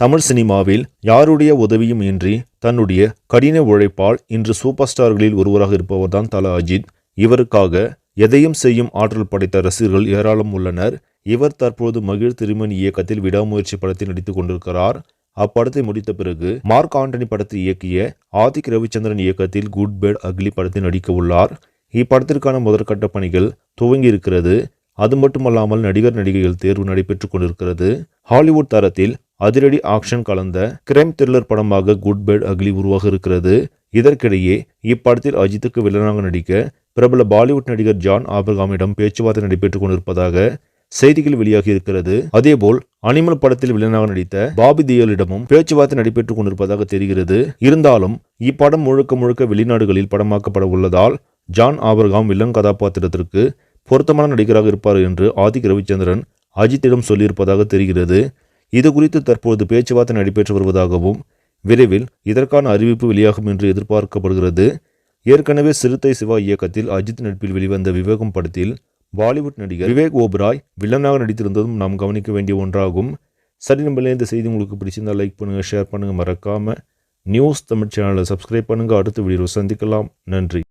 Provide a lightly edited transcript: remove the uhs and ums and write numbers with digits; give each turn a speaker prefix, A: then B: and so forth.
A: தமிழ் சினிமாவில் யாருடைய உதவியும் இன்றி தன்னுடைய கடின உழைப்பால் இன்று சூப்பர் ஸ்டார்களில் ஒருவராக இருப்பவர்தான் தல அஜித். இவருக்காக எதையும் செய்யும் ஆற்றல் படைத்த ரசிகர்கள் ஏராளம் உள்ளனர். இவர் தற்போது மகிழ் திருமணி இயக்கத்தில் விடாமுயற்சி படத்தில் நடித்துக் கொண்டிருக்கிறார். அப்படத்தை முடித்த பிறகு மார்க் ஆண்டனி படத்தை இயக்கிய ஆதிக் ரவிச்சந்திரன் இயக்கத்தில் குட் பேட் அக்லி படத்தில் நடிக்க உள்ளார். இப்படத்திற்கான முதற்கட்ட பணிகள் துவங்கி இருக்கிறது. அது மட்டுமல்லாமல் நடிகர் நடிகைகள் தேர்வு நடைபெற்றுக் கொண்டிருக்கிறது. ஹாலிவுட் தரத்தில் அதிரடி ஆக்ஷன் கலந்த கிரைம் த்ரில்லர் படமாக குட் பேட் அக்லி உருவாக இருக்கிறது. இதற்கிடையே இப்படத்தில் அஜித்துக்கு வில்லனாக நடிக்க பிரபல பாலிவுட் நடிகர் ஜான் ஆபிரகாமிடம் பேச்சுவார்த்தை நடைபெற்றுக் கொண்டிருப்பதாக செய்திகள் வெளியாகி இருக்கிறது. அதேபோல் அனிமல் படத்தில் வில்லனாக நடித்த பாபி தியோலிடமும் பேச்சுவார்த்தை நடைபெற்றுக் கொண்டிருப்பதாக தெரிகிறது. இருந்தாலும் இப்படம் முழுக்க முழுக்க வெளிநாடுகளில் படமாக்கப்பட உள்ளதால் ஜான் ஆபிரகாம் வில்லன் கதாபாத்திரத்திற்கு பொருத்தமான நடிகராக இருப்பார் என்று ஆதிக் ரவிச்சந்திரன் அஜித்திடம் சொல்லியிருப்பதாக தெரிகிறது. இது குறித்து தற்போது பேச்சுவார்த்தை நடைபெற்று வருவதாகவும் விரைவில் இதற்கான அறிவிப்பு வெளியாகும் என்று எதிர்பார்க்கப்படுகிறது. ஏற்கனவே சிறுத்தை சிவா இயக்கத்தில் அஜித் நடிப்பில் வெளிவந்த விவேகம் படத்தில் பாலிவுட் நடிகர் விவேக் ஓபராய் வில்லனாக நடித்திருந்ததும் நாம் கவனிக்க வேண்டிய ஒன்றாகும். சரி நம்பளே, இந்த செய்தி உங்களுக்கு பிடிச்சிருந்தால் லைக் பண்ணுங்கள், ஷேர் பண்ணுங்கள், மறக்காமல் நியூஸ் தமிழ் சேனலை சப்ஸ்கிரைப் பண்ணுங்கள். அடுத்த வீடியோவில் சந்திக்கலாம். நன்றி.